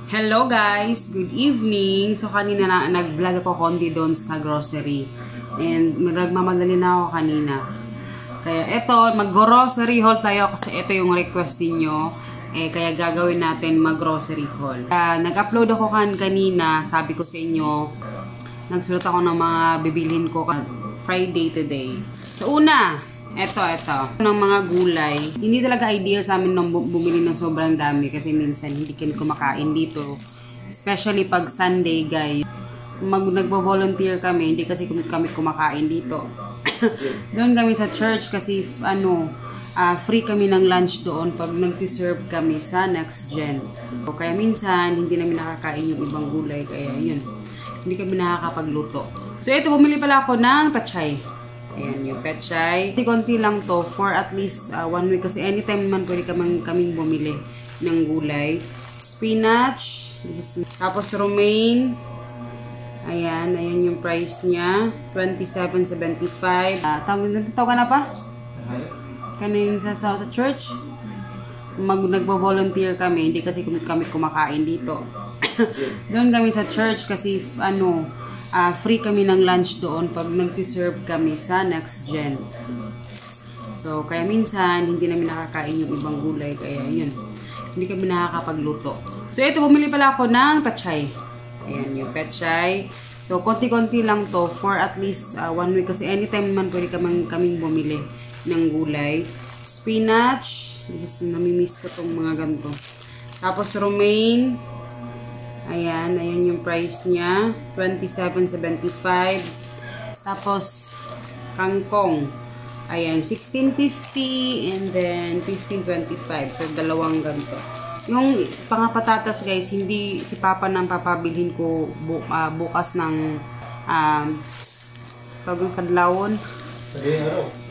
Hello guys! Good evening! So kanina nag-vlog ako konti doon sa grocery. And nagmamadali na ako kanina. Kaya eto, mag-grocery haul tayo kasi ito yung request niyo. Kaya gagawin natin mag-grocery haul. Nag-upload ako kanina, sabi ko sa inyo, nagsulat ako ng mga bibilhin ko Friday today. So una, ito, ng mga gulay. Hindi talaga ideal sa amin nung bumili ng sobrang dami kasi minsan hindi kami kumakain dito. Especially pag Sunday, guys. Nagvo-volunteer kami, hindi kasi kami kumakain dito. Doon kami sa church kasi free kami ng lunch doon pag nagsiserve kami sa Next Gen. Kaya minsan, hindi namin nakakain yung ibang gulay. Kaya yun, hindi kami nakakapagluto. So ito, bumili pala ako ng pechay. Ayan, yung pechay. Konti lang to for at least 1 week. Kasi anytime naman pwede kaming bumili ng gulay. Spinach. Tapos romaine. Ayan yung price niya. 27.75. Tawag na pa? Kaning sa church. Nagvo-volunteer kami. Hindi kasi kami kumakain dito. Doon kami sa church kasi free kami ng lunch doon pag nagsiserve kami sa Next Gen. So, kaya minsan, hindi namin nakakain yung ibang gulay. Kaya yun, hindi kami nakakapagluto. So, ito, bumili pala ako ng pechay. Ayan, yung pechay. So, konti-konti lang to for at least 1 week. Kasi anytime naman pwede kaming bumili ng gulay. Spinach. Namimiss ko tong mga ganito. Tapos, romaine. Ayan yung price niya. 27.75. Tapos, kangkong. Ayan, 16.50 and then 15.25. So, dalawang ganito. Yung pangapatatas, guys, hindi si Papa nang papabilhin ko bukas ng tawag ng kadlawon.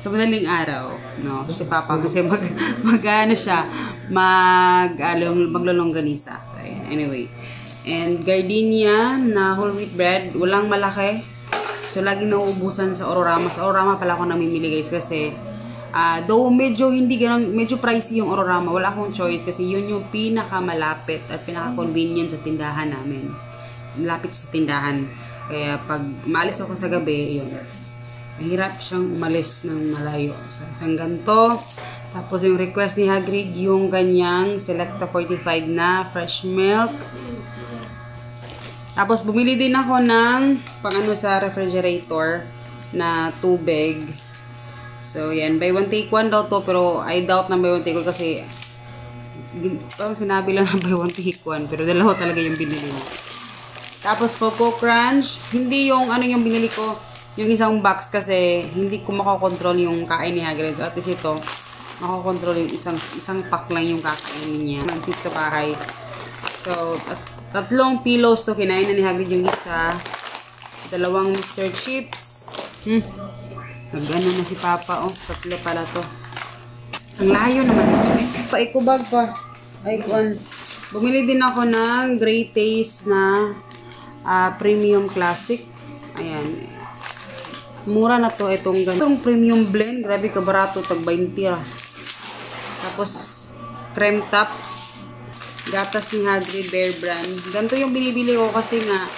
Sa madaling araw. No? Si Papa kasi maglolongganisa. So, anyway. And gardenia na whole wheat bread. Walang malaki. So, laging nauubusan sa Ororama. Sa Ororama pala ako namimili, guys. Kasi, though medyo pricey yung Ororama. Wala akong choice. Kasi yun yung pinakamalapit at pinaka-convenient sa tindahan namin. Malapit sa tindahan. Kaya, pag maalis ako sa gabi, yun. Mahirap siyang umalis ng malayo. So, isang ganito. Tapos, yung request ni Hagrid, yung kanyang Selecta 45 na fresh milk. Tapos, bumili din ako ng sa refrigerator na tubig. So, yan. Buy one, take one daw to. Pero, I doubt na buy one, take one kasi parang sinabi lang na buy one, take one. Pero, dalawa talaga yung binili mo. Tapos, Coco Crunch. Hindi yung yung binili ko. Yung isang box kasi hindi ko makakontrol yung kain ni Hagrid. So, at least ito, makakontrol yung isang pack lang yung kakainin niya. Ang chip sa bahay. So, tatlong pillows to. Kinain na ni Hagrid yung isa. Dalawang Mr. Chips. Nag-ano na si Papa. Oh, tatlo pala to. Ang layo naman ito. Paikubag pa. Bumili din ako ng Great Taste na Premium Classic. Ayan. Mura na to. Itong Premium Blend. Grabe ka barato. Tag 20 ah. Tapos, cream top. Gatas ni Hagrid Bear Brand. Ganito yung binibili ko kasi nga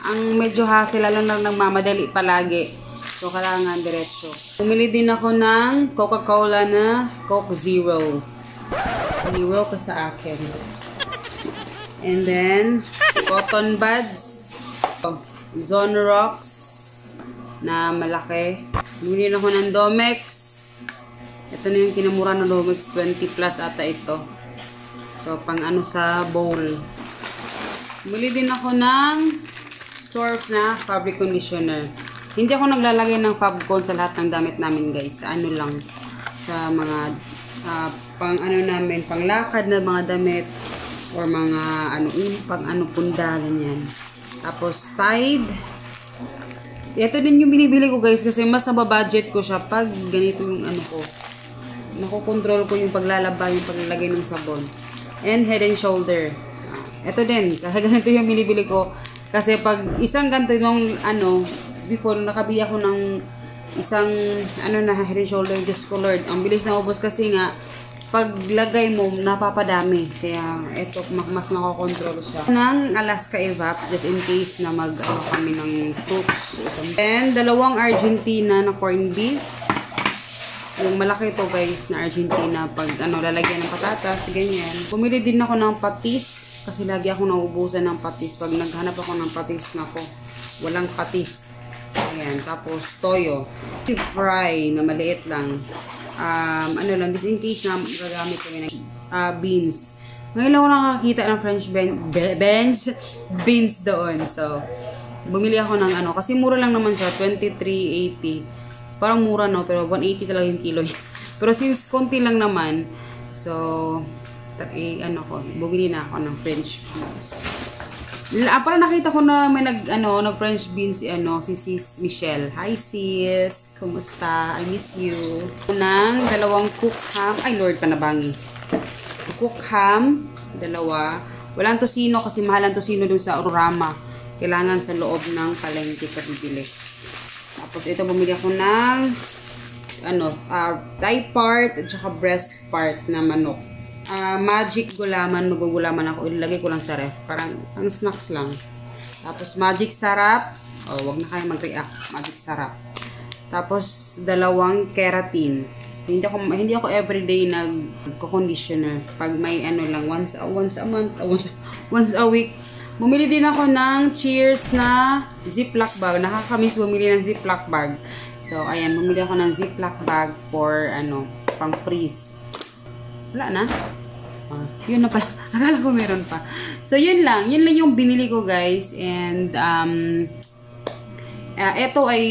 ang medyo hassle lang nagmamadali palagi. So, kailangan diretso. Bumili din ako ng Coca-Cola na Coke Zero. Zero ka sa akin. And then, cotton buds. Zone Rocks na malaki. Bumili ako ng Domex. Ito na yung kinamura ng Domex. 20 plus ata ito. So, pang sa bowl. Bumili din ako ng Surf na fabric conditioner. Hindi ako naglalagay ng Fabcon sa lahat ng damit namin, guys. Lang. Sa mga namin, panglakad na mga damit or mga punda, ganyan. Tapos, Tide. Ito din yung binibili ko, guys, kasi mas nababudget ko siya pag ganito yung ko. Nakokontrol ko yung paglalaba, yung paglalagay ng sabon. And Head and Shoulder. Ito din. Kasi ganito yung binibili ko. Kasi pag isang ganito yung before nakabili ako ng isang Head and Shoulder just colored. Ang bilis na ubos kasi nga paglagay mo, napapadami. Kaya, ito, mas makokontrol siya. Ng Alaska Evap, just in case na kami ng fruits. And, dalawang Argentina na corned beef. Yung malaki to guys, na Argentina. Pag, lalagyan ng patatas, ganyan. Bumili din ako ng patis. Kasi lagi ako nauubusan ng patis. Pag naghanap ako ng patis, nako, walang patis. Ayan. Tapos, toyo. Fry na maliit lang. Lang, just in case na gagamit kami ng beans. Ngayon lang ako nakakita ng French beans doon. So, bumili ako ng kasi mura lang naman siya, 23.80. Parang mura no, pero 180 talaga yung kilo. Pero since konti lang naman, so, bumili na ako ng French beans. Parang nakita ko na may nag-French beans si Sis Michelle. Hi sis! Kumusta? I miss you. Unang dalawang cook ham. Ay Lord, panabangi. Cook ham, dalawa. Walang tosino kasi mahal ang tosino dun sa Aurorama. Kailangan sa loob ng palengke pa bibili. Tapos ito bumili ako ng thigh part at saka breast part na manok. Magic gulaman, magugulaman ako. Ilagay ko lang sa ref. Parang ang snacks lang. Tapos magic sarap. Wag na kayo mag-react. Magic sarap. Tapos dalawang keratin. So, hindi ako everyday nagko-conditioner. Pag may lang once a month, once a week. Bumili din ako ng Cheers na Ziploc bag. Nakakamiss bumili ng Ziploc bag. So ayan, bumili ako ng Ziploc bag for pang freeze. Wala na. Yun na pala. Akala ko meron pa. So, yun lang. Yun lang yung binili ko, guys. And, ito ay,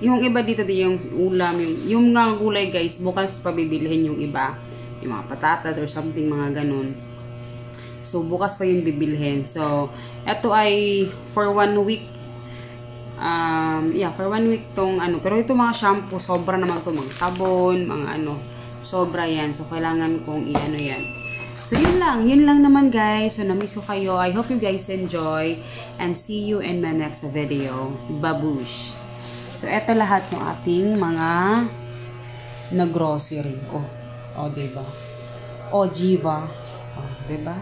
yung iba dito, yung ulam, yung mga gulay, guys, bukas pa bibilihin yung iba. Yung mga patatas or something, mga ganun. So, bukas pa yung bibilihin. So, ito ay for 1 week. For 1 week tong Pero ito mga shampoo, sobra naman to, mga sabon, mga sobra yan. So, kailangan kong yan. So, yun lang naman guys. So, namiss ko kayo. I hope you guys enjoy. And see you in my next video. Babush. So, eto lahat yung ating mga na-grocery. Diba? Jiva. Diba?